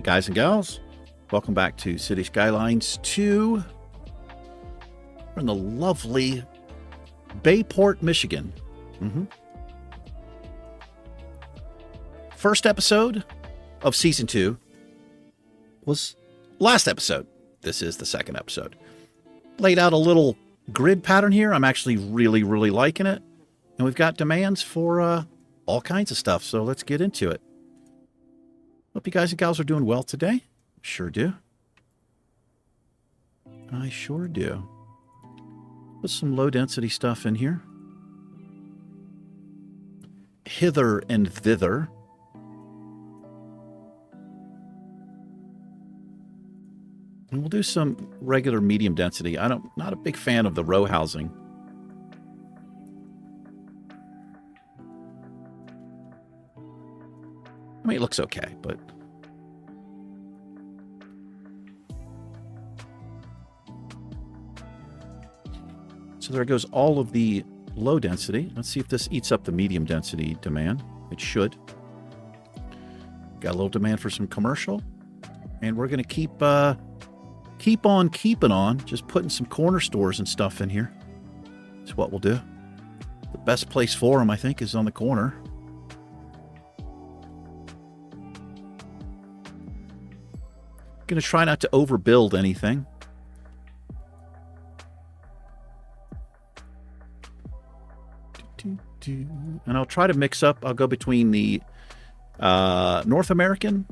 guys and gals. Welcome back to Cities Skylines 2. We're in the lovely Bayport, Michigan. First episode of Season 2 was last episode. This is the second episode. Laid out a little grid pattern here. I'm actually really liking it. And we've got demands for all kinds of stuff, so let's get into it. Hope you guys and gals are doing well today. Sure do. I sure do. Put some low density stuff in here. Hither and thither. And we'll do some regular medium density. Not a big fan of the row housing. I mean, it looks okay, but... So there goes all of the low density. Let's see if this eats up the medium density demand. It should. Got a little demand for some commercial. And we're going to keep on keeping on, just putting some corner stores and stuff in here. That's what we'll do. The best place for them, I think, is on the corner. Going to try not to overbuild anything. And I'll try to mix up. I'll go between the North American,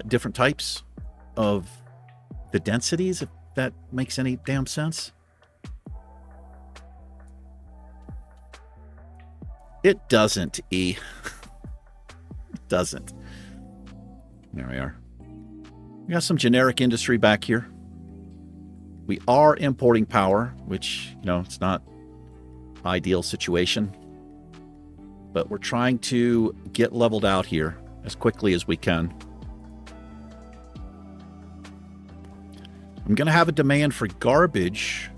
different types of the densities, if that makes any damn sense. It doesn't, E. It doesn't. There we are. We got some generic industry back here. We are importing power, which, you know, it's not ideal situation. But we're trying to get leveled out here as quickly as we can. I'm going to have a demand for garbage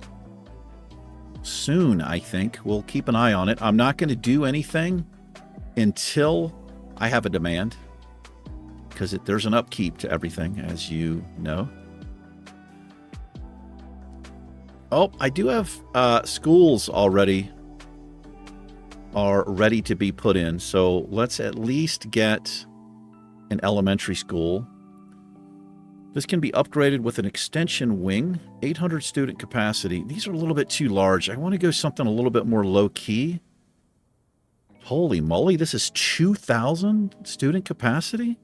soon, I think. We'll keep an eye on it. I'm not going to do anything until I have a demand, because there's an upkeep to everything, as you know. Oh, I do have schools already are ready to be put in. So let's at least get an elementary school. This can be upgraded with an extension wing, 800 student capacity. These are a little bit too large. I want to go something a little bit more low key. Holy moly, this is 2,000 student capacity?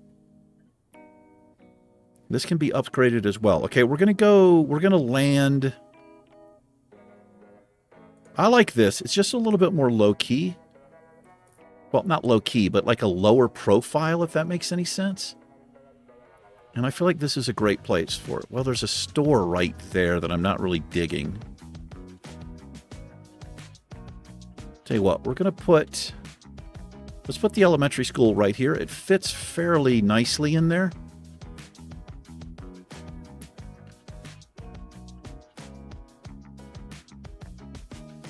This can be upgraded as well. Okay, we're going to land. I like this. It's just a little bit more low key. Well, not low key, but like a lower profile, if that makes any sense. And I feel like this is a great place for it. Well, there's a store right there that I'm not really digging. Tell you what, let's put the elementary school right here. It fits fairly nicely in there.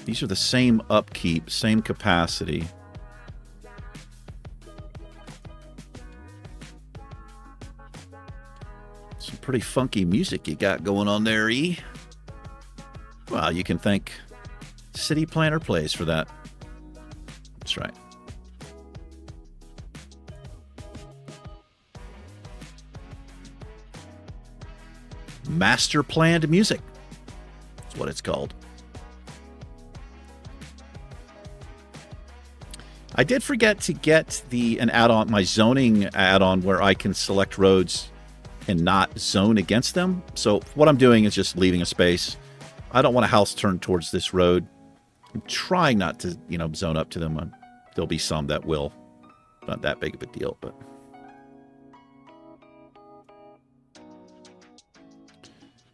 These are the same upkeep, same capacity. Some pretty funky music you got going on there, E. Well, you can thank City Planner Plays for that. That's right. Master planned music. That's what it's called. I did forget to get an add-on, my zoning add-on, where I can select roads and not zone against them. So what I'm doing is just leaving a space. I don't want a house turned towards this road. I'm trying not to, zone up to them. There'll be some that will. Not that big of a deal, but...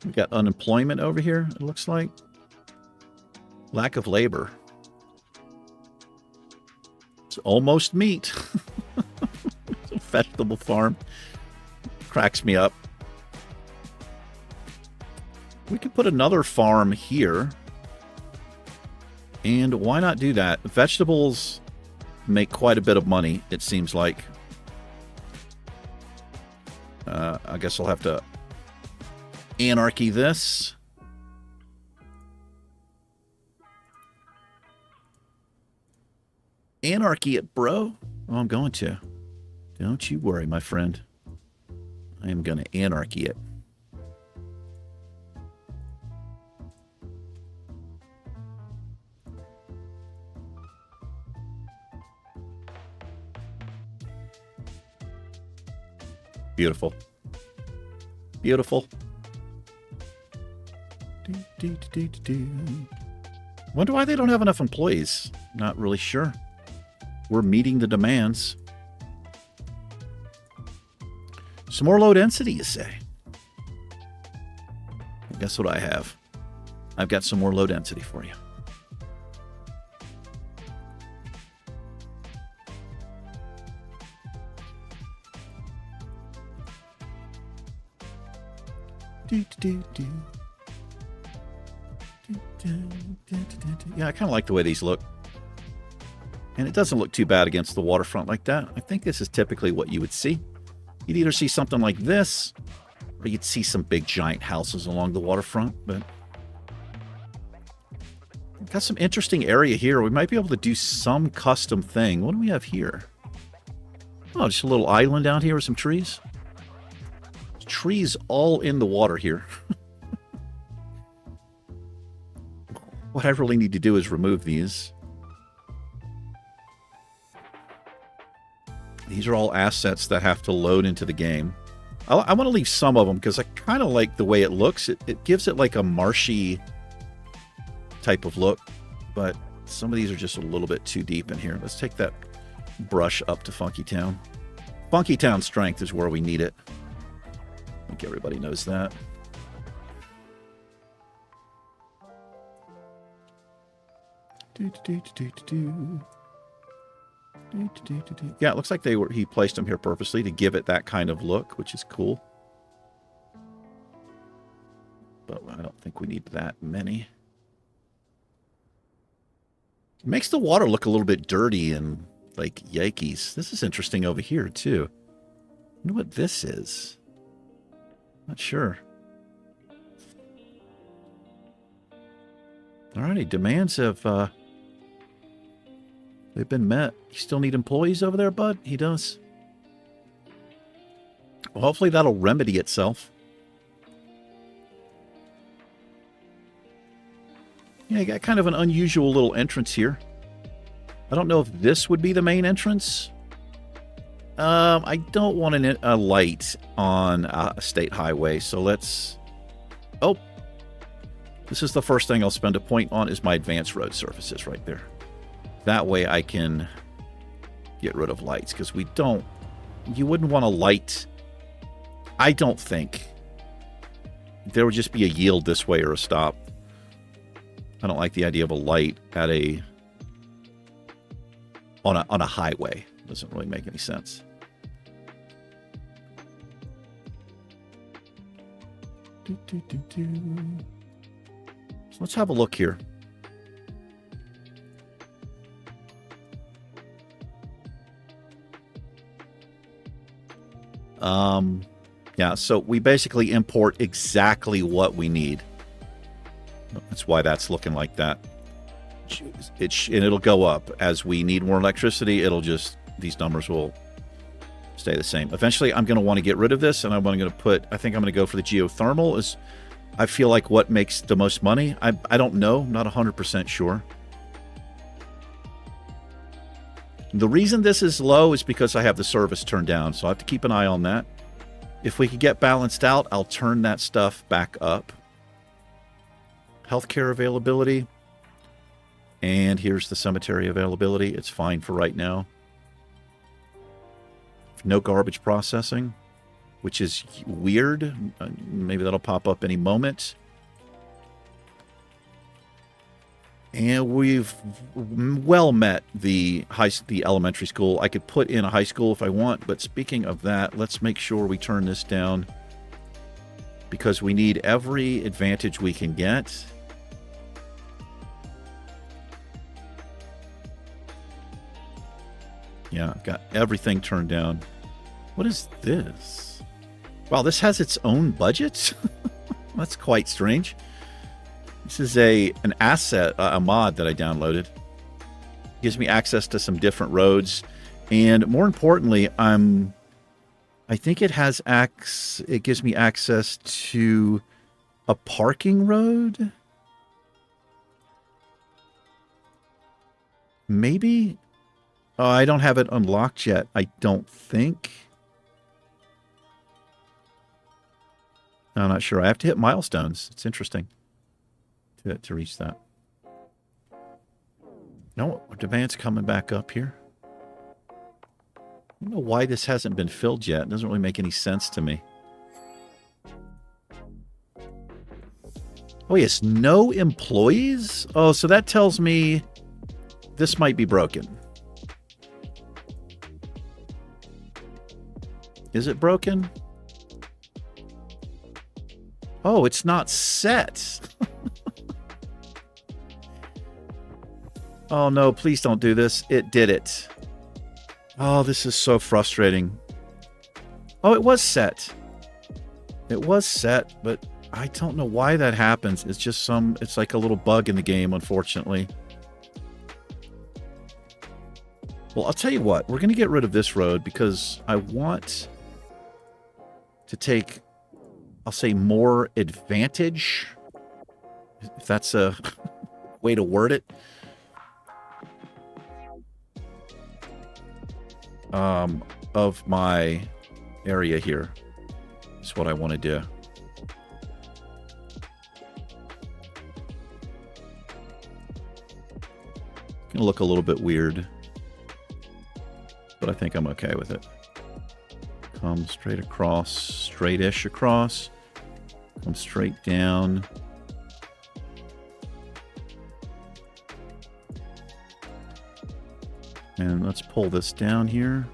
We got unemployment over here, it looks like. Lack of labor. It's almost meat. It's a vegetable farm. Cracks me up. We could put another farm here. And why not do that? Vegetables make quite a bit of money, it seems like. I guess I'll have to Anarchy this. Anarchy it, bro. Oh, I'm going to. Don't you worry, my friend. I am going to Anarchy it. Beautiful. Beautiful. Wonder why they don't have enough employees. Not really sure. We're meeting the demands. Some more low density, you say? Guess what I have? I've got some more low density for you. Yeah, I kind of like the way these look. And it doesn't look too bad against the waterfront like that. I think this is typically what you would see. You'd either see something like this, or you'd see some big giant houses along the waterfront. But we've got some interesting area here. We might be able to do some custom thing. What do we have here? Oh, just a little island down here with some trees. Trees all in the water here. What I really need to do is remove these. These are all assets that have to load into the game. I want to leave some of them because I kind of like the way it looks. It gives it like a marshy type of look, but some of these are just a little bit too deep in here. Let's take that brush up to Funky Town. Funky Town strength is where we need it. I think everybody knows that. Yeah, it looks like he placed them here purposely to give it that kind of look, which is cool. But I don't think we need that many. It makes the water look a little bit dirty and like Yankees. This is interesting over here too. I wonder what this is. Not sure. Alrighty, demands have they've been met. You still need employees over there, bud? He does. Well, hopefully that'll remedy itself. Yeah, you got kind of an unusual little entrance here. I don't know if this would be the main entrance. I don't want a light on a state highway, so let's... Oh! This is the first thing I'll spend a point on is my advanced road surfaces right there. That way I can get rid of lights, because we don't... You wouldn't want a light... I don't think there would just be a yield this way or a stop. I don't like the idea of a light at a... on a highway. Doesn't really make any sense. So let's have a look here. Yeah, so we basically import exactly what we need. That's why that's looking like that. And it'll go up. As we need more electricity, it'll just... These numbers will stay the same. Eventually, I'm going to want to get rid of this, and I'm going to put... I think I'm going to go for the geothermal. Is I feel like what makes the most money. I don't know. I'm not 100% sure. The reason this is low is because I have the service turned down, so I have to keep an eye on that. If we could get balanced out, I'll turn that stuff back up. Healthcare availability. And here's the cemetery availability. It's fine for right now. No garbage processing, which is weird. Maybe that'll pop up any moment. And we've well met the elementary school. I could put in a high school if I want, but speaking of that, let's make sure we turn this down because we need every advantage we can get. Yeah, I've got everything turned down. What is this? Wow, this has its own budget? That's quite strange. This is an asset, a mod that I downloaded. It gives me access to some different roads. And more importantly, I think it has it gives me access to a parking road. Maybe? Oh, I don't have it unlocked yet, I don't think. I'm not sure. I have to hit milestones. It's interesting to reach that. No, demand's coming back up here. I don't know why this hasn't been filled yet. It doesn't really make any sense to me. Oh, yes, no employees? Oh, so that tells me this might be broken. Is it broken? Oh, it's not set. Oh, no, please don't do this. It did it. Oh, this is so frustrating. Oh, it was set. It was set, but I don't know why that happens. It's just it's like a little bug in the game, unfortunately. Well, I'll tell you what. We're going to get rid of this road because I want to take, I'll say, more advantage, if that's a way to word it. Of my area here is what I want to do. Gonna look a little bit weird, but I think I'm okay with it. Come straight across, straight-ish across. Come straight down. And let's pull this down here.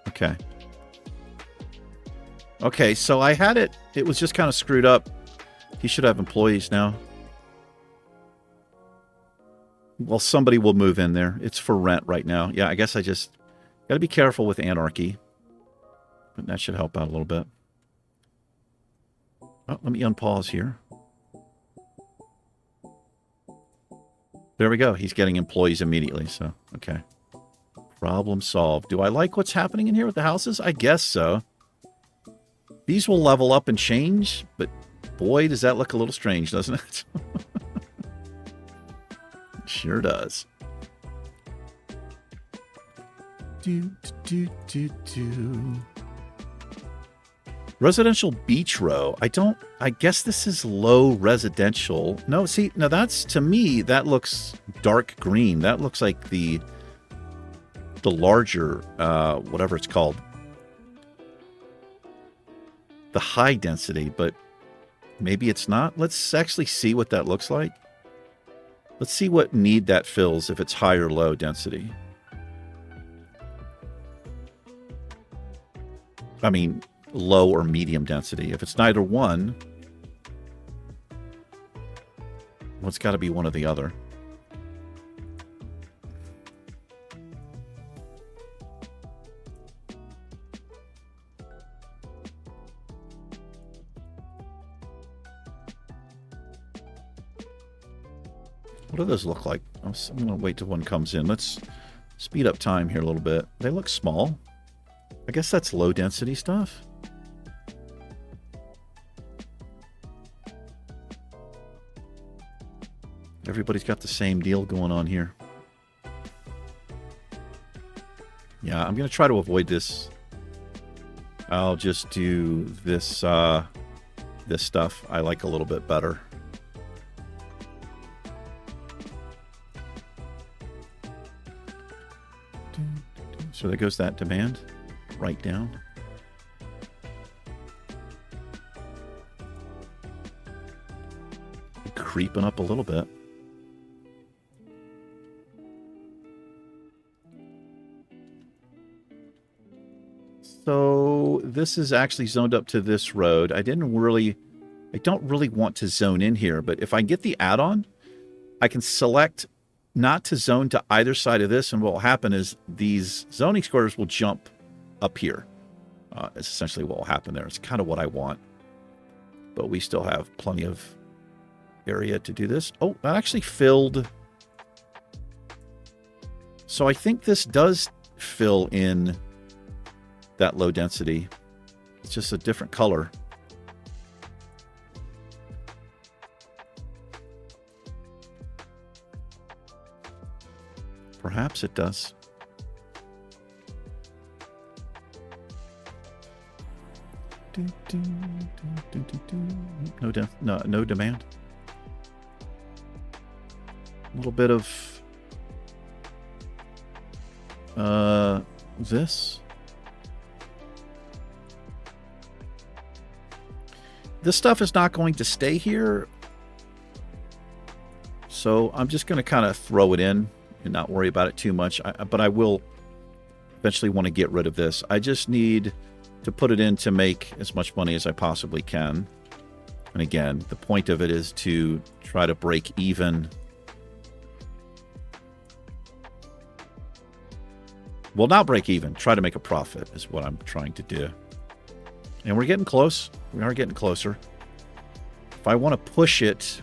Okay. Okay, so I had it. It was just kind of screwed up. He should have employees now. Well, somebody will move in there. It's for rent right now. Yeah, I guess I just got to be careful with Anarchy. But that should help out a little bit. Oh, let me unpause here. There we go. He's getting employees immediately, so, okay. Problem solved. Do I like what's happening in here with the houses? I guess so. These will level up and change, but boy, does that look a little strange, doesn't it? It sure does. Residential beach row. I guess this is low residential. No, see, now that's, to me, that looks dark green. That looks like the larger, whatever it's called. The high density, but maybe it's not. Let's actually see what that looks like. Let's see what need that fills if it's high or low density. I mean, low or medium density. If it's neither one, well, it's got to be one or the other. What do those look like? I'm going to wait till one comes in. Let's speed up time here a little bit. They look small. I guess that's low density stuff. Everybody's got the same deal going on here. Yeah, I'm going to try to avoid this. I'll just do this, this stuff I like a little bit better. So there goes that demand. Right down. Creeping up a little bit. So this is actually zoned up to this road. I don't really want to zone in here, but if I get the add-on, I can select not to zone to either side of this, and what will happen is these zoning squares will jump up here. It's essentially what will happen there. It's kind of what I want. But we still have plenty of area to do this. Oh, that actually filled. So I think this does fill in that low density. It's just a different color. Perhaps it does. No demand. A little bit of this. This stuff is not going to stay here, so I'm just going to kind of throw it in and not worry about it too much. But I will eventually want to get rid of this. I just need to put it in to make as much money as I possibly can. And again, the point of it is to try to break even. Well, not break even. Try to make a profit is what I'm trying to do. And we're getting close. We are getting closer. If I want to push it,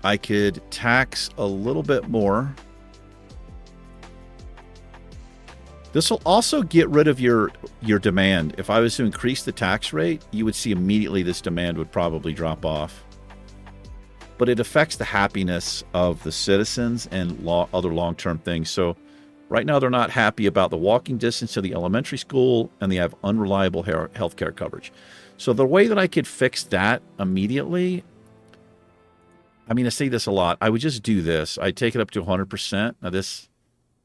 I could tax a little bit more. This will also get rid of your demand. If I was to increase the tax rate, you would see immediately this demand would probably drop off. But it affects the happiness of the citizens and other long-term things. So right now they're not happy about the walking distance to the elementary school, and they have unreliable healthcare coverage. So the way that I could fix that immediately, I mean, I say this a lot. I would just do this. I'd take it up to 100%. Now this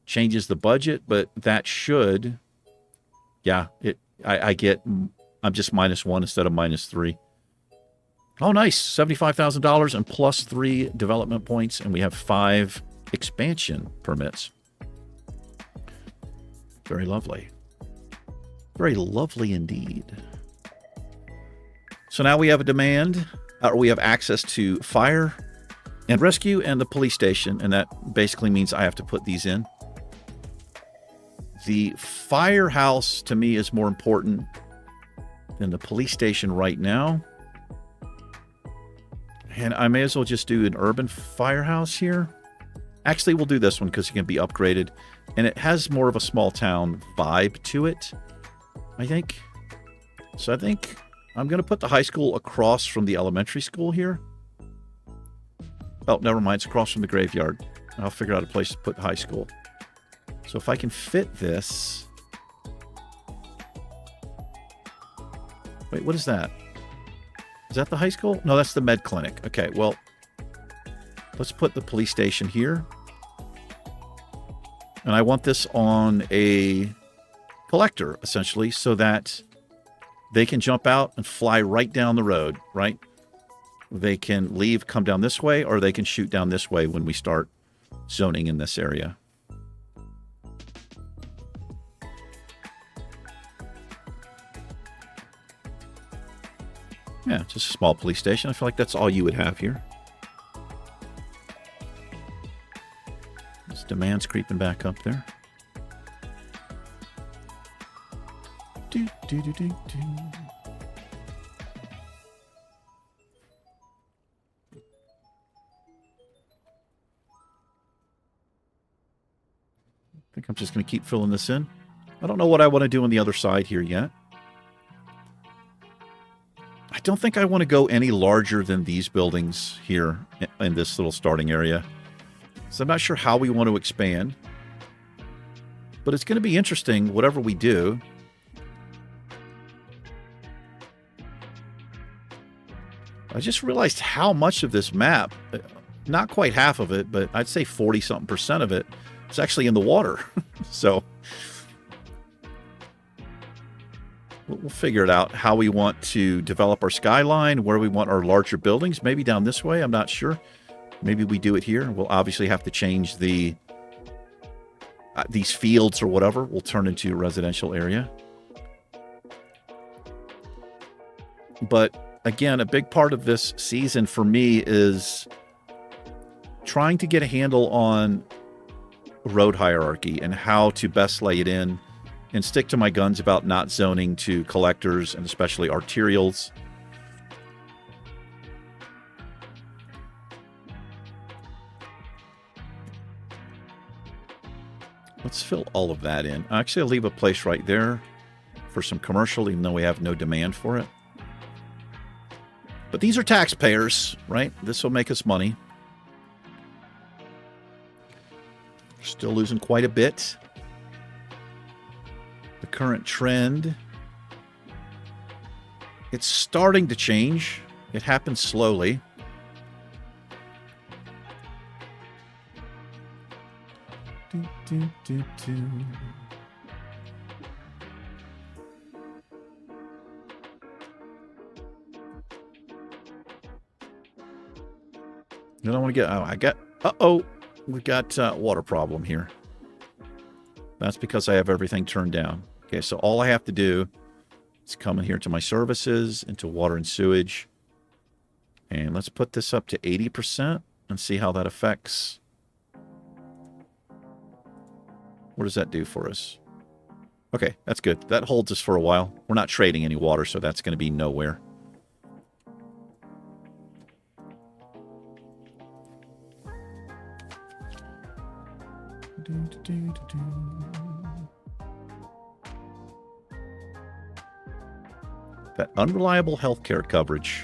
changes the budget, but that should, yeah, I'm just -1 instead of -3. Oh, nice. $75,000 and +3 development points, and we have 5 expansion permits. Very lovely. Very lovely indeed. So now we have a demand, or we have access to fire and rescue and the police station, and that basically means I have to put these in. The firehouse, to me, is more important than the police station right now. And I may as well just do an urban firehouse here. Actually, we'll do this one because it can be upgraded. And it has more of a small town vibe to it, I think. So I think I'm going to put the high school across from the elementary school here. Oh, never mind. It's across from the graveyard. I'll figure out a place to put the high school. So if I can fit this... Wait, what is that? Is that the high school? No, that's the med clinic. Okay, well, let's put the police station here. And I want this on a collector, essentially, so that they can jump out and fly right down the road, right? They can leave, come down this way, or they can shoot down this way when we start zoning in this area. Yeah, just a small police station. I feel like that's all you would have here. This demand's creeping back up there. Do, do, do, do, do. I think I'm just going to keep filling this in. I don't know what I want to do on the other side here yet. I don't think I want to go any larger than these buildings here in this little starting area. So I'm not sure how we want to expand. But it's going to be interesting, whatever we do. I just realized how much of this map, not quite half of it, but I'd say 40-something% of it, is actually in the water. So we'll figure it out how we want to develop our skyline, where we want our larger buildings. Maybe down this way, I'm not sure. Maybe we do it here. We'll obviously have to change these fields or whatever will turn into a residential area. But again, a big part of this season for me is trying to get a handle on road hierarchy and how to best lay it in and stick to my guns about not zoning to collectors and especially arterials. Let's fill all of that in. Actually, I'll leave a place right there for some commercial, even though we have no demand for it. But these are taxpayers, right? This will make us money. Still losing quite a bit. The current trend, it's starting to change. It happens slowly. I don't want to get... Oh, I got... Uh-oh. We got water problem here. That's because I have everything turned down. Okay, so all I have to do is come in here to my services, into water and sewage. And let's put this up to 80% and see how that affects. What does that do for us? Okay, that's good. That holds us for a while. We're not trading any water, so that's going to be nowhere. That unreliable healthcare coverage.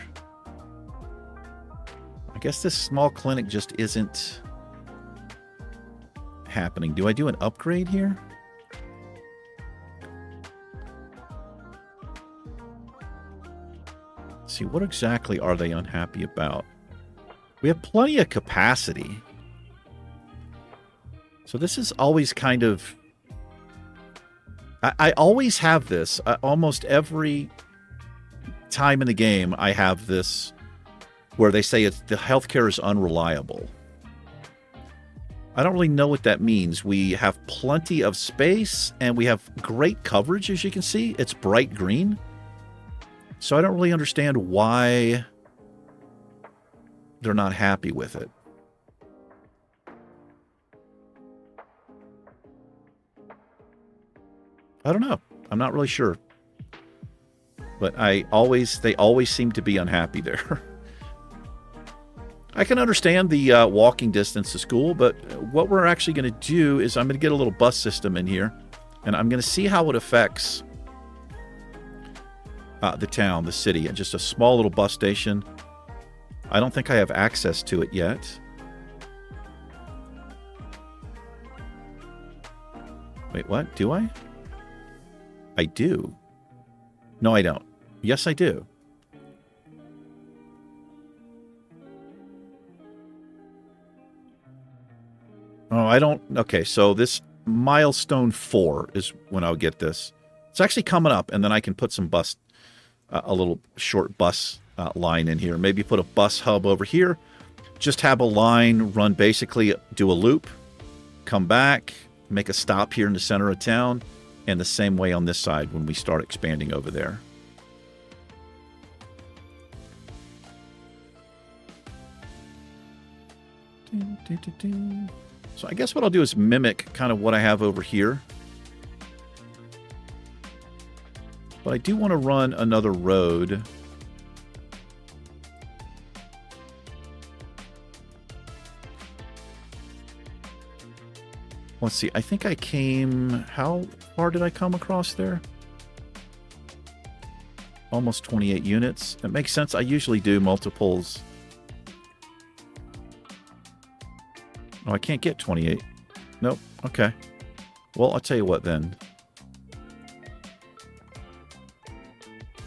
I guess this small clinic just isn't happening. Do I do an upgrade here? Let's see, what exactly are they unhappy about? We have plenty of capacity. So this is always kind of... I always have this. Almost every time in the game, I have this where they say the healthcare is unreliable. I don't really know what that means. We have plenty of space, and we have great coverage, as you can see. It's bright green. So I don't really understand why they're not happy with it. I don't know. I'm not really sure. But they always seem to be unhappy there. I can understand the walking distance to school, but what we're actually going to do is I'm going to get a little bus system in here, and I'm going to see how it affects the town, the city, and just a small little bus station. I don't think I have access to it yet. Wait, what? Do I? I do. No, I don't. Yes, I do. Oh, I don't... Okay, so this milestone 4 is when I'll get this. It's actually coming up, and then I can put some bus... a little short bus line in here. Maybe put a bus hub over here. Just have a line run basically, do a loop, come back, make a stop here in the center of town, and the same way on this side when we start expanding over there. So I guess what I'll do is mimic kind of what I have over here. But I do want to run another road. Let's see. I think I came... How far did I come across there? Almost 28 units. That makes sense. I usually do multiples. Oh, I can't get 28. Nope. Okay. Well, I'll tell you what then.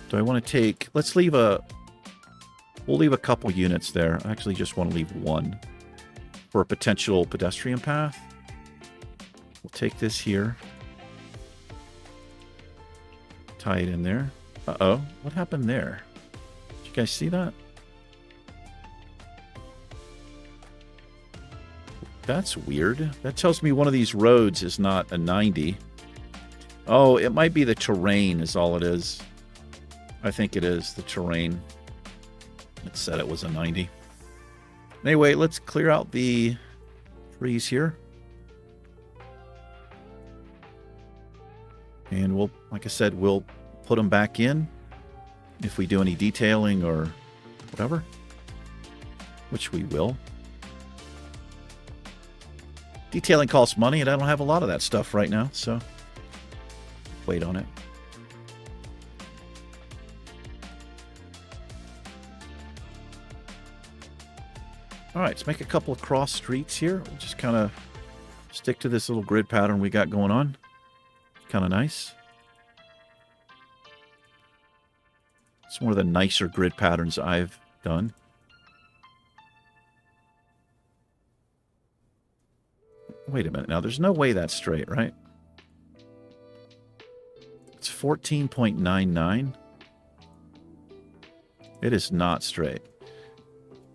Do I want to take... Let's leave a... We'll leave a couple units there. I actually just want to leave one for a potential pedestrian path. We'll take this here. Tie it in there. Uh-oh. What happened there? Did you guys see that? That's weird. That tells me one of these roads is not a 90. Oh, it might be the terrain is all it is. I think it is the terrain. It said it was a 90. Anyway, let's clear out the trees here. And we'll, like I said, we'll put them back in if we do any detailing or whatever, which we will. Detailing costs money, and I don't have a lot of that stuff right now, so wait on it. All right, let's make a couple of cross streets here. We'll just kind of stick to this little grid pattern we got going on. Kind of nice. It's one of the nicer grid patterns I've done. Wait a minute. Now, there's no way that's straight, right? It's 14.99. It is not straight.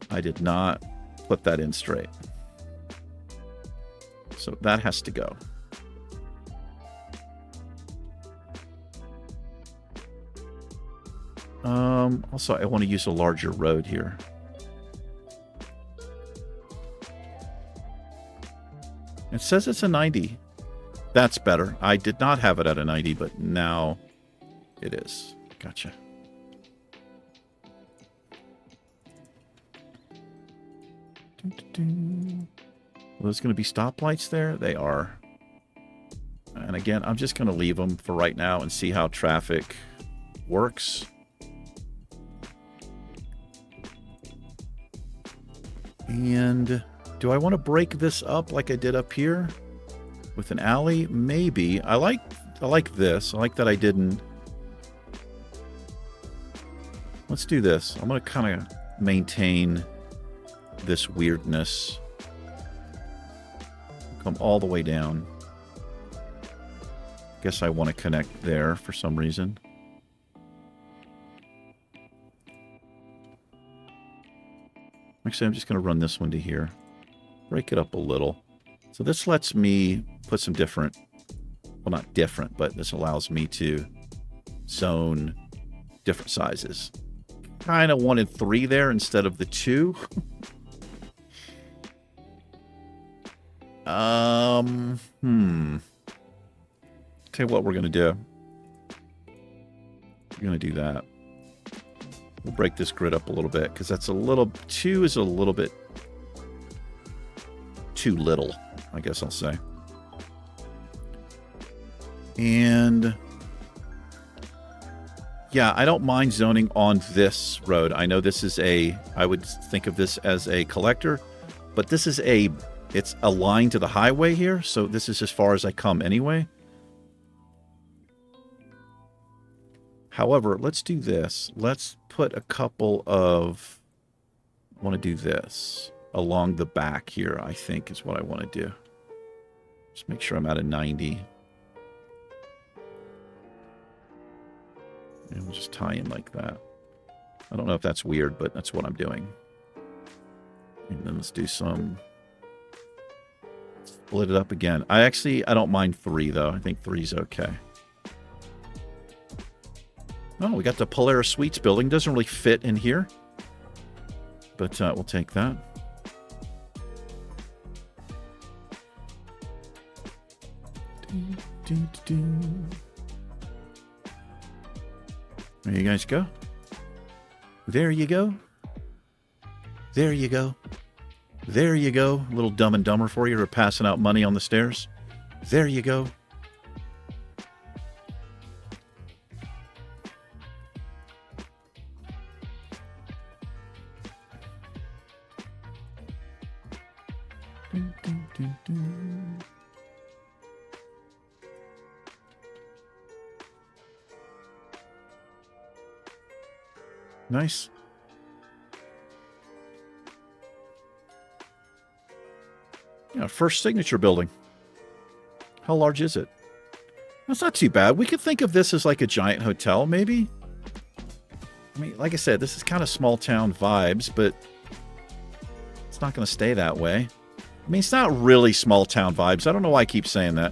I did not put that in straight. So that has to go. Also, I want to use a larger road here. It says it's a 90. That's better. I did not have it at a 90, but now it is. Gotcha. Are those going to be stoplights there? They are. And again, I'm just going to leave them for right now and see how traffic works. And do I want to break this up like I did up here with an alley? Maybe. I like this. I like that I didn't. Let's do this. I'm going to kind of maintain this weirdness. Come all the way down. Guess I want to connect there for some reason. Actually, I'm just going to run this one to here. Break it up a little. So this lets me put some different, well, not different, but this allows me to zone different sizes. Kind of wanted 3 there instead of the 2. Tell you what we're going to do. We're going to do that. We'll break this grid up a little bit because that's a little, 2 is a little bit too little, I guess I'll say. And yeah, I don't mind zoning on this road. I know this is I would think of this as a collector, but this is it's a line to the highway here, so this is as far as I come anyway. However, let's do this. Let's put a couple of, I want to do this along the back here, I think is what I want to do. Just make sure I'm at a 90. And we'll just tie in like that. I don't know if that's weird, but that's what I'm doing. And then let's do some, split it up again. I don't mind 3 though. I think 3 is okay. Oh, we got the Polaris Suites building. Doesn't really fit in here. But we'll take that. There you guys go. There you go. There you go. There you go. A little Dumb and Dumber for you. We're passing out money on the stairs. There you go. Nice. Yeah, first signature building. How large is it? That's not too bad. We could think of this as like a giant hotel, maybe. I mean, like I said, this is kind of small town vibes, but it's not going to stay that way. I mean, it's not really small town vibes. I don't know why I keep saying that.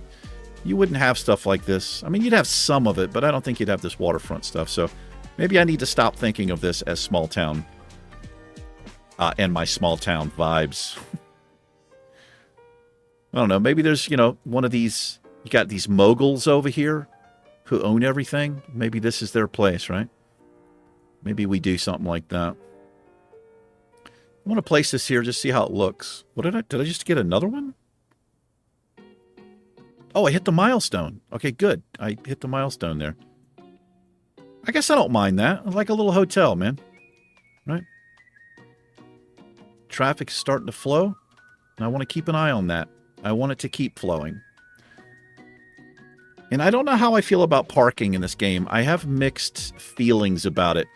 You wouldn't have stuff like this. I mean, you'd have some of it, but I don't think you'd have this waterfront stuff. So maybe I need to stop thinking of this as small town and my small town vibes. I don't know. Maybe there's, one of these, you got these moguls over here who own everything, maybe this is their place, right? Maybe we do something like that. I want to place this here, just see how it looks. What did I just get another one? Oh, I hit the milestone. Okay, good. I hit the milestone there. I guess I don't mind that. I like a little hotel, man. Right? Traffic's starting to flow. And I want to keep an eye on that. I want it to keep flowing. And I don't know how I feel about parking in this game. I have mixed feelings about it.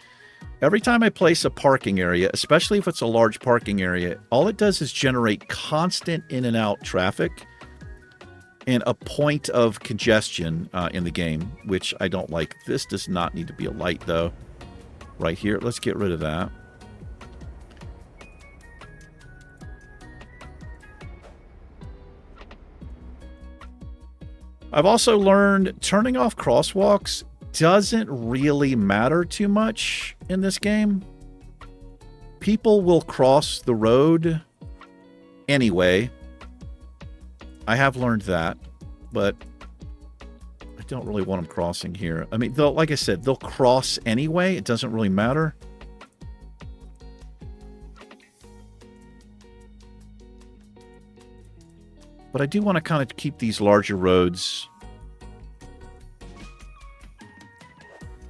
Every time I place a parking area, especially if it's a large parking area, all it does is generate constant in and out traffic and a point of congestion in the game, which I don't like. This does not need to be a light, though. Right here. Let's get rid of that. I've also learned turning off crosswalks doesn't really matter too much in this game. People will cross the road anyway. I have learned that, but I don't really want them crossing here. I mean, like I said, they'll cross anyway. It doesn't really matter. But I do want to kind of keep these larger roads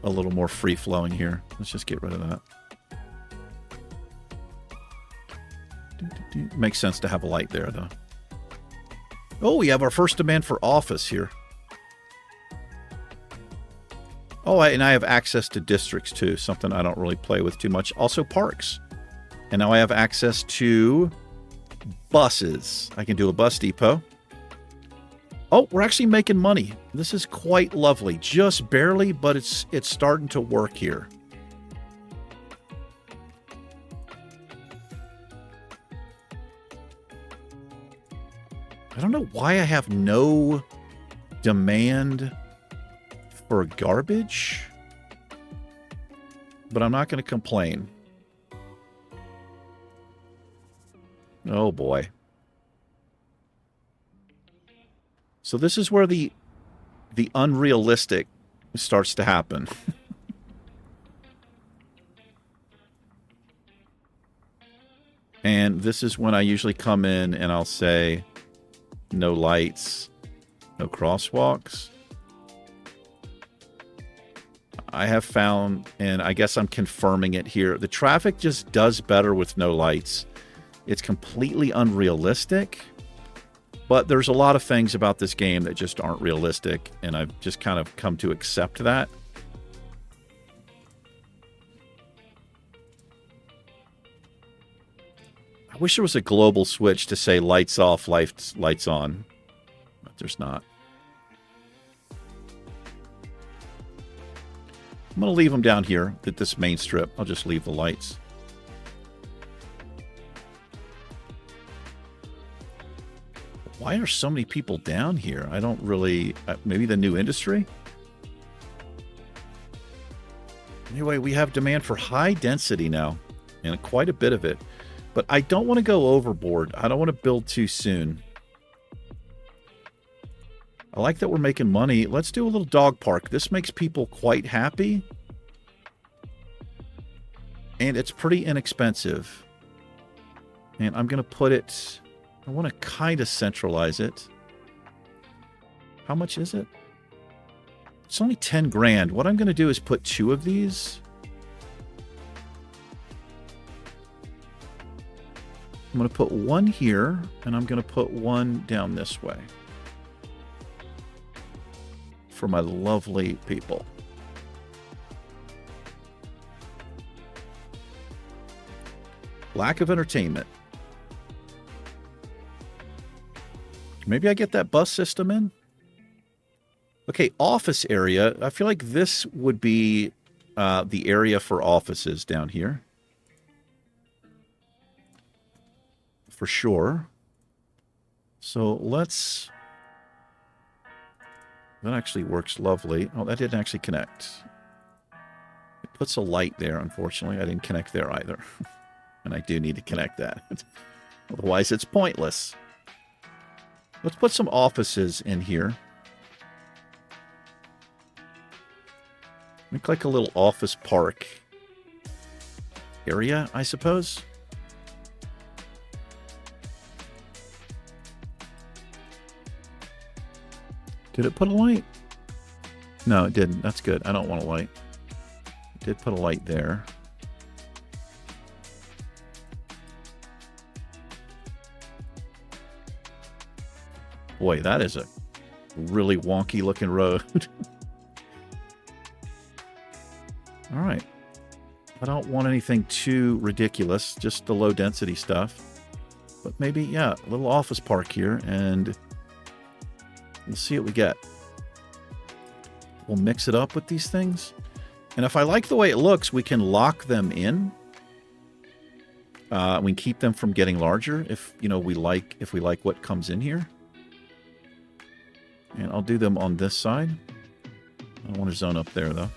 a little more free-flowing here. Let's just get rid of that. Makes sense to have a light there, though. Oh, we have our first demand for office here. Oh, and I have access to districts, too. Something I don't really play with too much. Also, parks. And now I have access to buses. I can do a bus depot. Oh, we're actually making money. This is quite lovely. Just barely, but it's starting to work here. I don't know why I have no demand for garbage, but I'm not going to complain. Oh boy. So this is where the unrealistic starts to happen. And this is when I usually come in and I'll say no lights, no crosswalks. I have found, and I guess I'm confirming it here, the traffic just does better with no lights. It's completely unrealistic, but there's a lot of things about this game that just aren't realistic, and I've just kind of come to accept that. I wish there was a global switch to say lights off, lights on, but there's not. I'm going to leave them down here at this main strip. I'll just leave the lights. Why are so many people down here? I don't really... maybe the new industry? Anyway, we have demand for high density now, and quite a bit of it. But I don't want to go overboard. I don't want to build too soon. I like that we're making money. Let's do a little dog park. This makes people quite happy. And it's pretty inexpensive. And I'm going to put it... I want to kind of centralize it. How much is it? It's only 10 grand. What I'm going to do is put 2 of these. I'm going to put 1 here, and I'm going to put 1 down this way. For my lovely people. Lack of entertainment. Maybe I get that bus system in? Okay, office area. I feel like this would be the area for offices down here. For sure. So let's... That actually works lovely. Oh, that didn't actually connect. It puts a light there, unfortunately. I didn't connect there either. And I do need to connect that. Otherwise, it's pointless. Let's put some offices in here. Make like a little office park area, I suppose. Did it put a light? No, it didn't. That's good. I don't want a light. It did put a light there. Boy, that is a really wonky looking road. All right. I don't want anything too ridiculous, just the low density stuff. But maybe, yeah, a little office park here, and we'll see what we get. We'll mix it up with these things. And if I like the way it looks, we can lock them in. We can keep them from getting larger if, you know, we like what comes in here. And I'll do them on this side. I don't want to zone up there, though.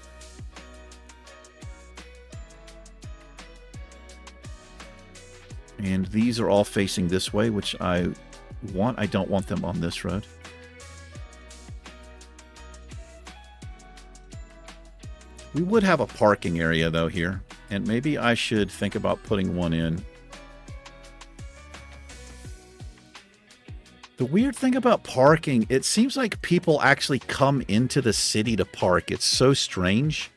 And these are all facing this way, which I want. I don't want them on this road. We would have a parking area, though, here. And maybe I should think about putting one in. The weird thing about parking, it seems like people actually come into the city to park. It's so strange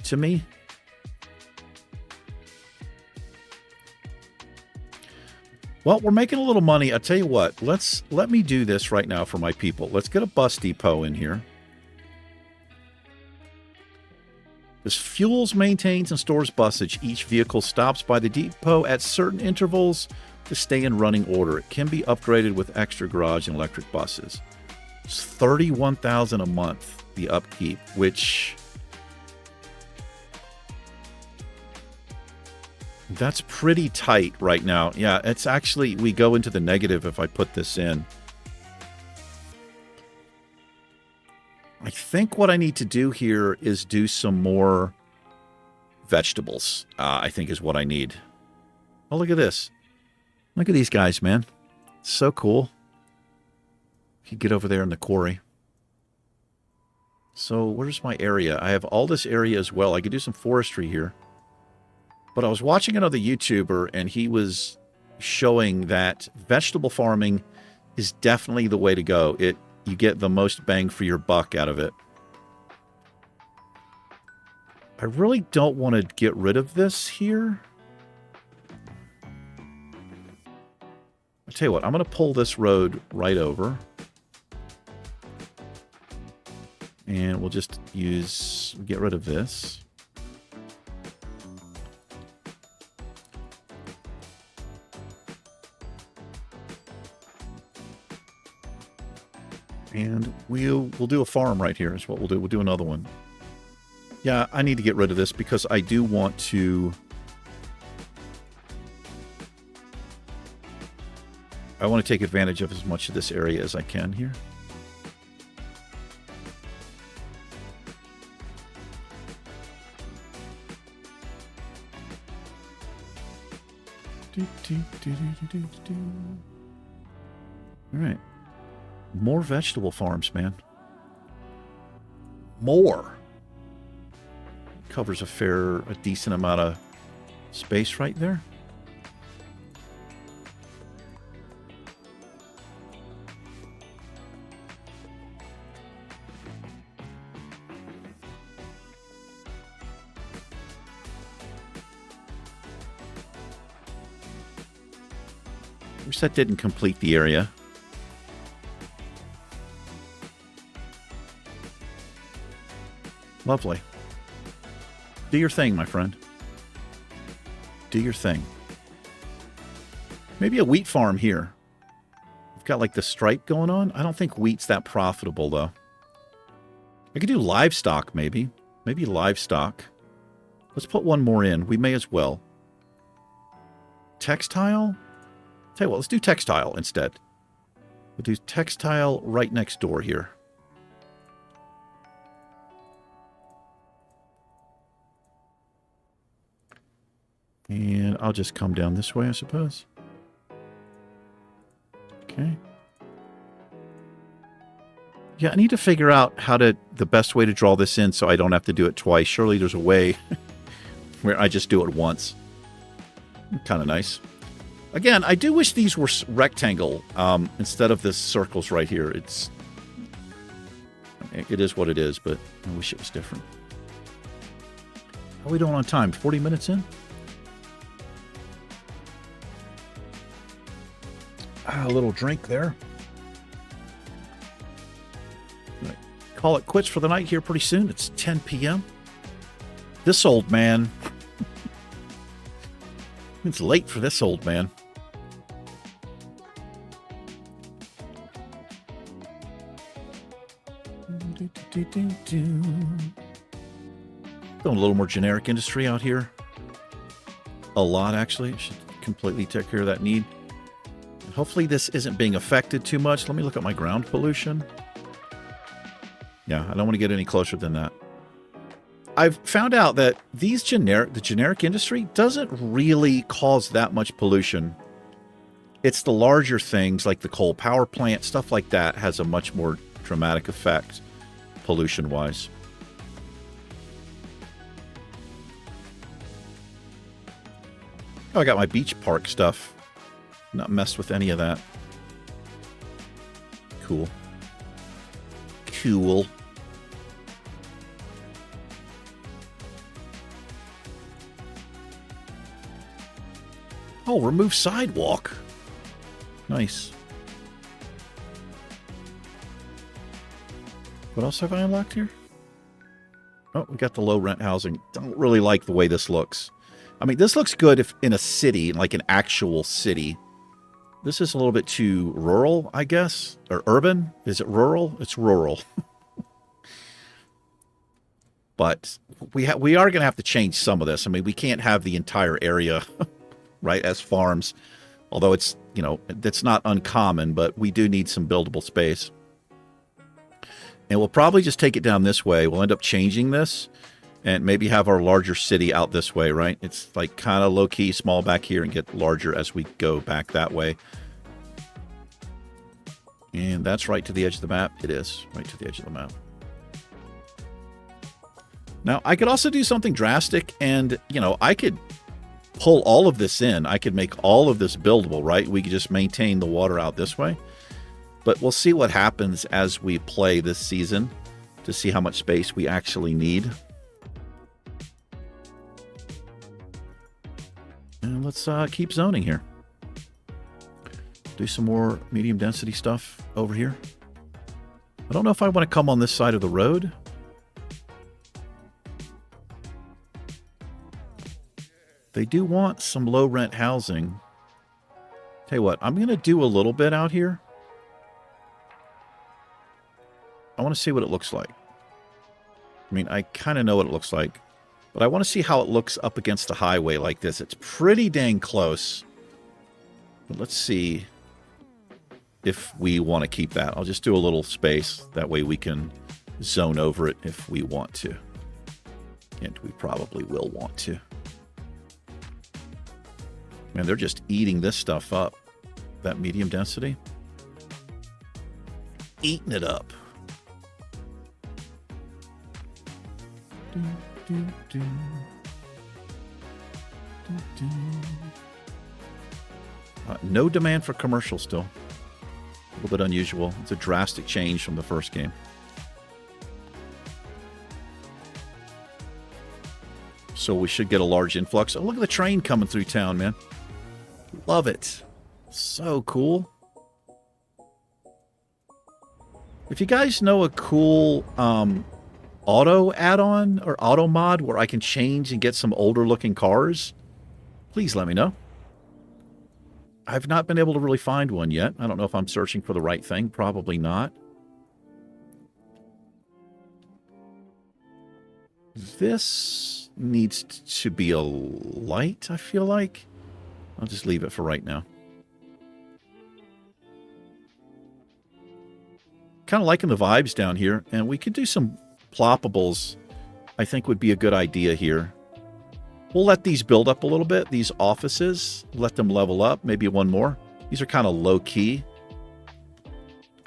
to me. Well, we're making a little money. I'll tell you what, let me do this right now for my people. Let's get a bus depot in here. This fuels, maintains, and stores busage. Each vehicle stops by the depot at certain intervals to stay in running order. It can be upgraded with extra garage and electric buses. It's $31,000 a month, the upkeep, which that's pretty tight right now. Yeah, it's actually, we go into the negative if I put this in. I think what I need to do here is do some more vegetables, I think is what I need. Oh, look at this. Look at these guys, man. So cool. You get over there in the quarry. So where's my area? I have all this area as well. I could do some forestry here. But I was watching another YouTuber, and he was showing that vegetable farming is definitely the way to go. You get the most bang for your buck out of it. I really don't want to get rid of this here. I'll tell you what, I'm going to pull this road right over. And we'll just get rid of this. And we'll do a farm right here is what we'll do. We'll do another one. Yeah, I need to get rid of this because I do want to... I want to take advantage of as much of this area as I can here. All right. More vegetable farms, man. More. Covers a decent amount of space right there. Wish that didn't complete the area. Lovely. Do your thing, my friend. Do your thing. Maybe a wheat farm here. We've got like the stripe going on. I don't think wheat's that profitable, though. I could do livestock, maybe. Maybe livestock. Let's put one more in. We may as well. Textile? Tell you what, let's do textile instead. We'll do textile right next door here. And I'll just come down this way, I suppose. Okay. Yeah, I need to figure out the best way to draw this in so I don't have to do it twice. Surely there's a way where I just do it once. Kind of nice. Again, I do wish these were rectangle instead of this circles right here. It is what it is, but I wish it was different. How are we doing on time? 40 minutes in? A little drink there. Call it quits for the night here pretty soon. It's 10 p.m. This old man. It's late for this old man. Doing a little more generic industry out here. A lot, actually. Should completely take care of that need. Hopefully this isn't being affected too much. Let me look at my ground pollution. Yeah, I don't want to get any closer than that. I've found out that the generic industry doesn't really cause that much pollution. It's the larger things like the coal power plant, stuff like that has a much more dramatic effect pollution-wise. Oh, I got my beach park stuff. Not messed with any of that. Cool. Cool. Oh, remove sidewalk. Nice. What else have I unlocked here? Oh, we got the low rent housing. Don't really like the way this looks. I mean, this looks good if in a city, like an actual city. This is a little bit too rural, I guess. Or urban. Is it rural? It's rural. But we are going to have to change some of this. I mean, we can't have the entire area, right, as farms. Although it's, you know, that's not uncommon, but we do need some buildable space. And we'll probably just take it down this way. We'll end up changing this and maybe have our larger city out this way, right? It's like kind of low-key, small back here and get larger as we go back that way. And that's right to the edge of the map. It is right to the edge of the map. Now, I could also do something drastic and, you know, I could pull all of this in. I could make all of this buildable, right? We could just maintain the water out this way. But we'll see what happens as we play this season to see how much space we actually need. And let's keep zoning here. Do some more medium density stuff over here. I don't know if I want to come on this side of the road. They do want some low rent housing. Tell you what, I'm going to do a little bit out here. I want to see what it looks like. I mean, I kind of know what it looks like, but I want to see how it looks up against the highway like this. It's pretty dang close. But let's see if we want to keep that. I'll just do a little space. That way we can zone over it if we want to. And we probably will want to. Man, they're just eating this stuff up. That medium density. Eating it up. No demand for commercial still. A little bit unusual. It's a drastic change from the first game. So we should get a large influx. Oh, look at the train coming through town, man. Love it. So cool. If you guys know a cool auto add-on or auto mod where I can change and get some older looking cars, please let me know. I've not been able to really find one yet. I don't know if I'm searching for the right thing. Probably not. This needs to be a light, I feel like. I'll just leave it for right now. Kind of liking the vibes down here, and we could do some ploppables. I think would be a good idea here. We'll let these build up a little bit, these offices. Let them level up, maybe one more. These are kind of low-key.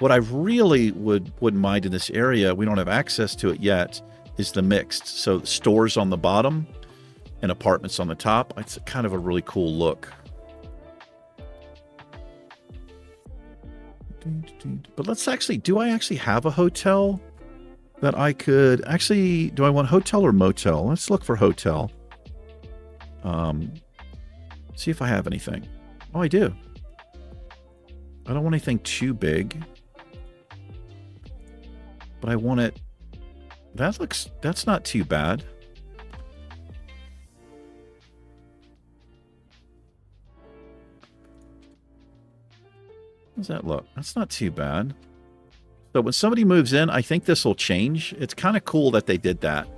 What I really wouldn't mind in this area, we don't have access to it yet, is the mixed. So stores on the bottom and apartments on the top. It's kind of a really cool look. But let's actually, do I actually have a hotel that I could actually, do I want hotel or motel? Let's look for hotel. See if I have anything. Oh, I do. I don't want anything too big. But I want it, that's not too bad. How does that look? That's not too bad. So when somebody moves in, I think this will change. It's kind of cool that they did that.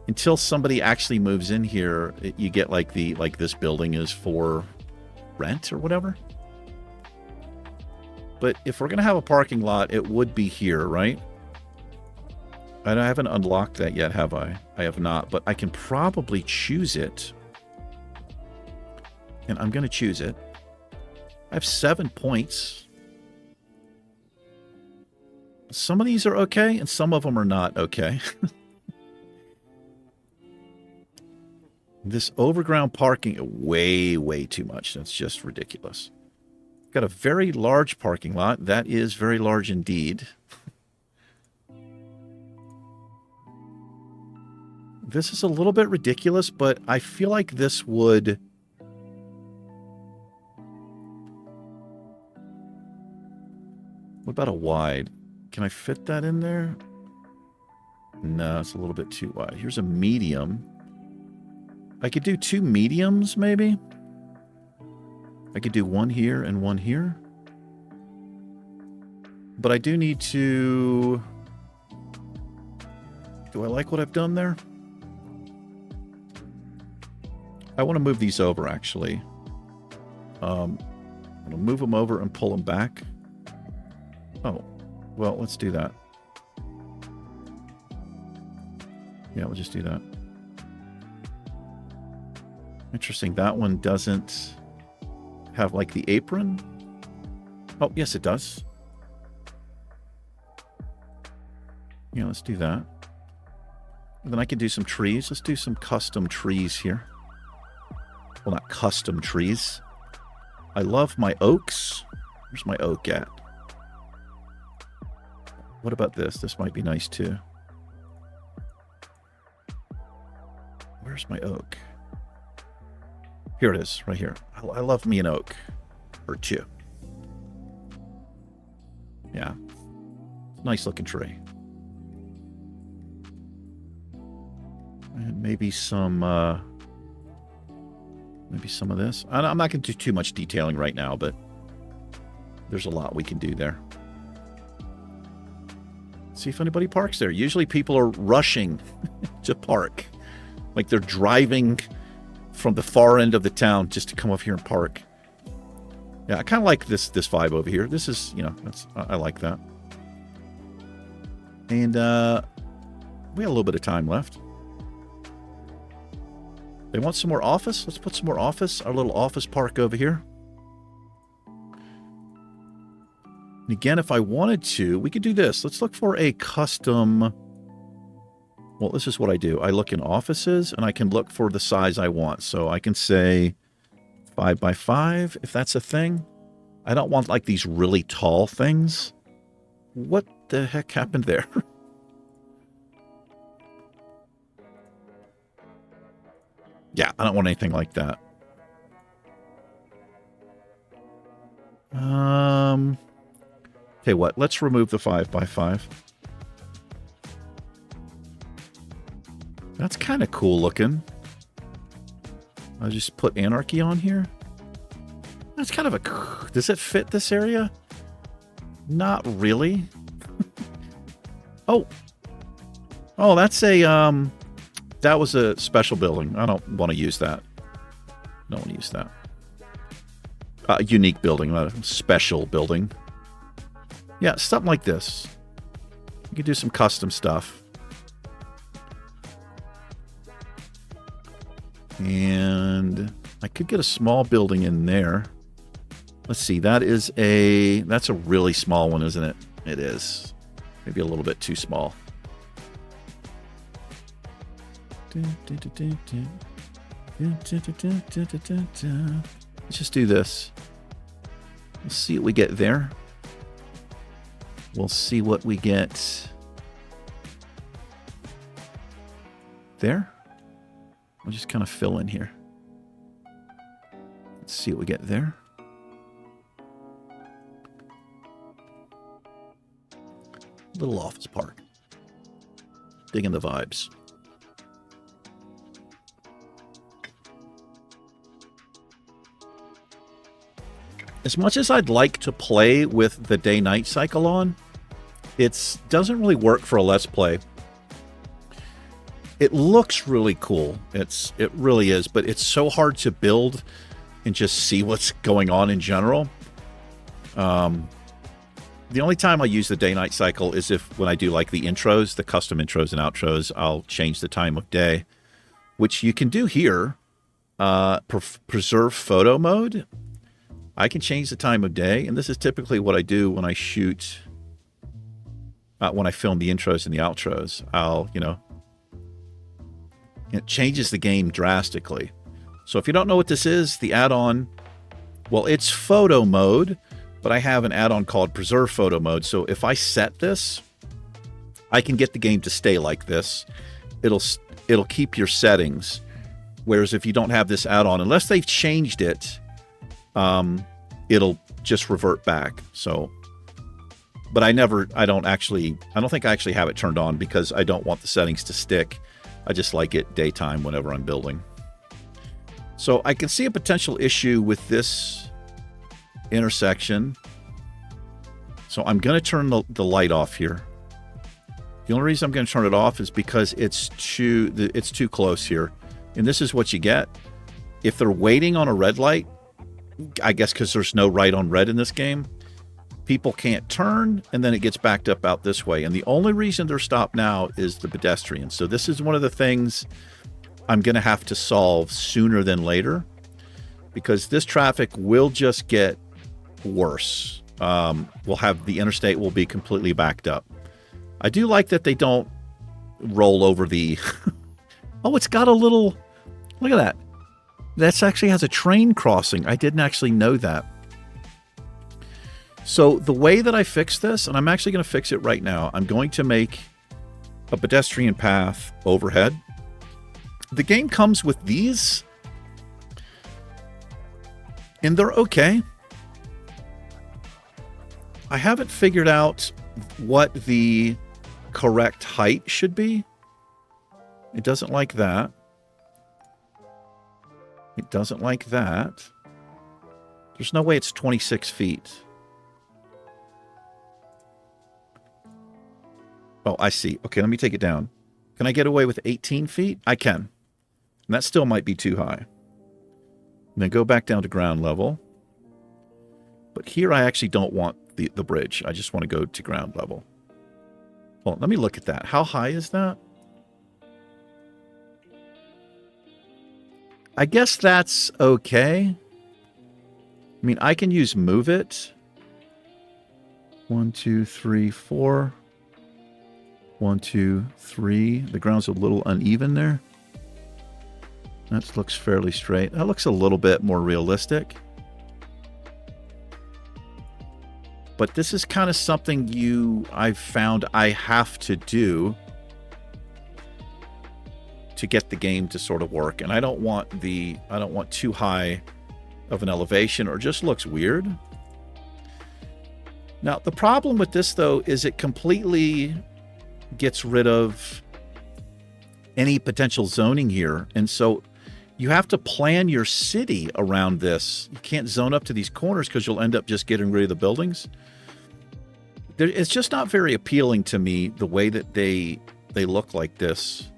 Until somebody actually moves in here, you get like this building is for rent or whatever. But if we're going to have a parking lot, it would be here, right? And I haven't unlocked that yet, have I? I have not, but I can probably choose it. And I'm going to choose it. I have 7 points. Some of these are okay, and some of them are not okay. This overground parking, way too much. That's just ridiculous. Got a very large parking lot. That is very large indeed. This is a little bit ridiculous, but I feel like this would... What about a wide? Can I fit that in there? No, it's a little bit too wide. Here's a medium. I could do 2 mediums, maybe? I could do one here and one here. But I do need to... Do I like what I've done there? I want to move these over, actually. I'm going to move them over and pull them back. Oh, well, let's do that. Yeah, we'll just do that. Interesting. That one doesn't have, like, the apron. Oh, yes, it does. Yeah, let's do that. And then I can do some trees. Let's do some custom trees here. Well, not custom trees. I love my oaks. Where's my oak at? What about this? This might be nice, too. Where's my oak? Here it is, right here. I love me an oak. Or 2. Yeah. Nice looking tree. And maybe some of this. I'm not going to do too much detailing right now, but there's a lot we can do there. See if anybody parks there. Usually people are rushing to park. Like they're driving from the far end of the town just to come up here and park. Yeah, I kind of like this vibe over here. This is, you know, I like that. And we have a little bit of time left. They want some more office? Let's put some more office. Our little office park over here. And again, if I wanted to, we could do this. Let's look for a custom... Well, this is what I do. I look in offices, and I can look for the size I want. So I can say 5 by 5, if that's a thing. I don't want, like, these really tall things. What the heck happened there? Yeah, I don't want anything like that. Okay, what? Let's remove the 5 by 5. That's kind of cool looking. I'll just put Anarchy on here. That's kind of a... Does it fit this area? Not really. Oh. Oh, that's a... That was a special building. I don't want to use that. I don't want to use that. A unique building, not a special building. Yeah, something like this. You can do some custom stuff. And I could get a small building in there. Let's see. That's a really small one, isn't it? It is. Maybe a little bit too small. Let's just do this. We'll see what we get there. We'll see what we get there. We'll just kind of fill in here. Let's see what we get there. Little office park. Digging the vibes. As much as I'd like to play with the day-night cycle on, it doesn't really work for a Let's Play. It looks really cool. It really is, but it's so hard to build and just see what's going on in general. The only time I use the day-night cycle is when I do like the intros, the custom intros and outros, I'll change the time of day, which you can do here. Preserve photo mode. I can change the time of day, and this is typically what I do when I shoot, when I film the intros and the outros. It changes the game drastically. So if you don't know what this is, the add-on, well, it's photo mode, but I have an add-on called Preserve Photo Mode. So if I set this, I can get the game to stay like this. It'll keep your settings. Whereas if you don't have this add-on, unless they've changed it, it'll just revert back. So, but I don't think I actually have it turned on because I don't want the settings to stick. I just like it daytime whenever I'm building. So I can see a potential issue with this intersection. So I'm going to turn the light off here. The only reason I'm going to turn it off is because it's too close here. And this is what you get. If they're waiting on a red light, I guess because there's no right on red in this game, people can't turn, and then it gets backed up out this way. And the only reason they're stopped now is the pedestrian. So this is one of the things I'm going to have to solve sooner than later, because this traffic will just get worse. The interstate will be completely backed up. I do like that they don't roll over the... Oh, it's got a little... Look at that. That actually has a train crossing. I didn't actually know that. So the way that I fix this, and I'm actually going to fix it right now, I'm going to make a pedestrian path overhead. The game comes with these, and they're okay. I haven't figured out what the correct height should be. It doesn't like that. It doesn't like that. There's no way it's 26 feet. Oh, I see. Okay, let me take it down. Can I get away with 18 feet? I can. And that still might be too high. And then go back down to ground level. But here I actually don't want the bridge. I just want to go to ground level. Well, let me look at that. How high is that? I guess that's okay. I mean, I can use move it. 1, 2, 3, 4. 1, 2, 3. The ground's a little uneven there. That looks fairly straight. That looks a little bit more realistic. But this is kind of something I've found I have to do to get the game to sort of work. And I don't want too high of an elevation, or it just looks weird. Now, the problem with this, though, is it completely gets rid of any potential zoning here. And so you have to plan your city around this. You can't zone up to these corners because you'll end up just getting rid of the buildings. It's just not very appealing to me, the way that they look like this.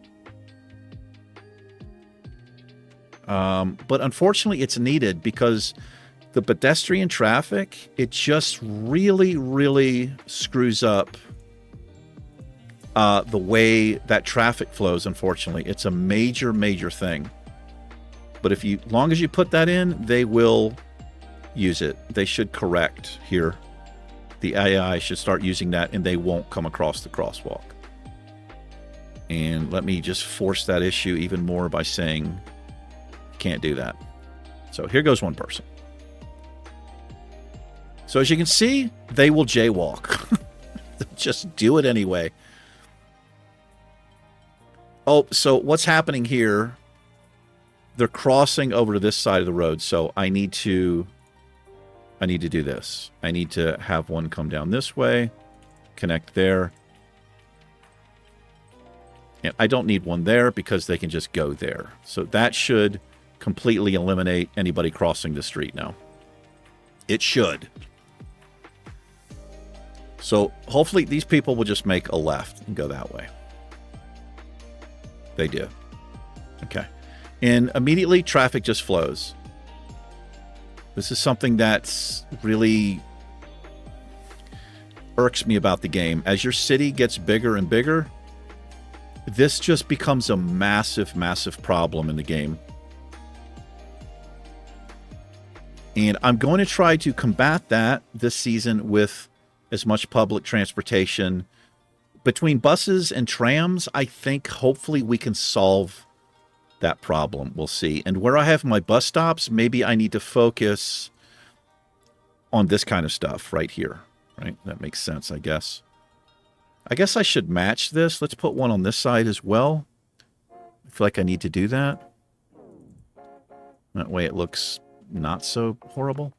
But unfortunately, it's needed because the pedestrian traffic, it just really, really screws up the way that traffic flows, unfortunately. It's a major, major thing. But long as you put that in, they will use it. They should correct here. The AI should start using that, and they won't come across the crosswalk. And let me just force that issue even more by saying, can't do that. So here goes one person. So as you can see, they will jaywalk. Just do it anyway. Oh, so what's happening here? They're crossing over to this side of the road, so I need to do this. I need to have one come down this way, connect there. And I don't need one there because they can just go there. So that should completely eliminate anybody crossing the street now. It should. So hopefully these people will just make a left and go that way. They do. Okay. And immediately traffic just flows. This is something that's really irks me about the game. As your city gets bigger and bigger, this just becomes a massive, massive problem in the game. And I'm going to try to combat that this season with as much public transportation. Between buses and trams, I think hopefully we can solve that problem. We'll see. And where I have my bus stops, maybe I need to focus on this kind of stuff right here. Right? That makes sense, I guess. I guess I should match this. Let's put one on this side as well. I feel like I need to do that. That way it looks not so horrible.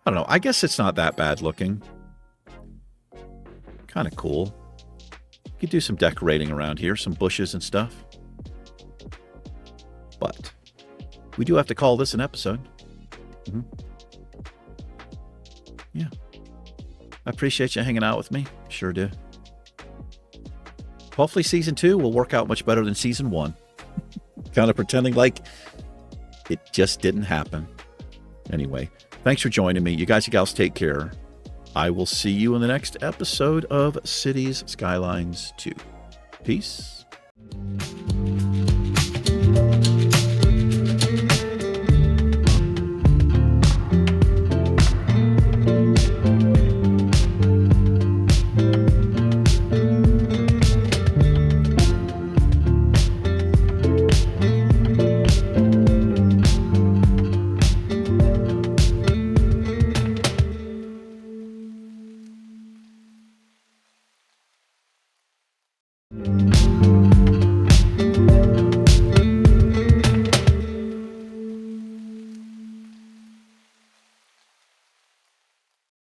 I don't know. I guess it's not that bad looking. Kind of cool. You could do some decorating around here, some bushes and stuff. But we do have to call this an episode. Yeah. I appreciate you hanging out with me. Sure do. Hopefully Season 2 will work out much better than Season 1. Kind of pretending like it just didn't happen. Anyway, thanks for joining me. You guys and gals take care. I will see you in the next episode of Cities Skylines 2. Peace.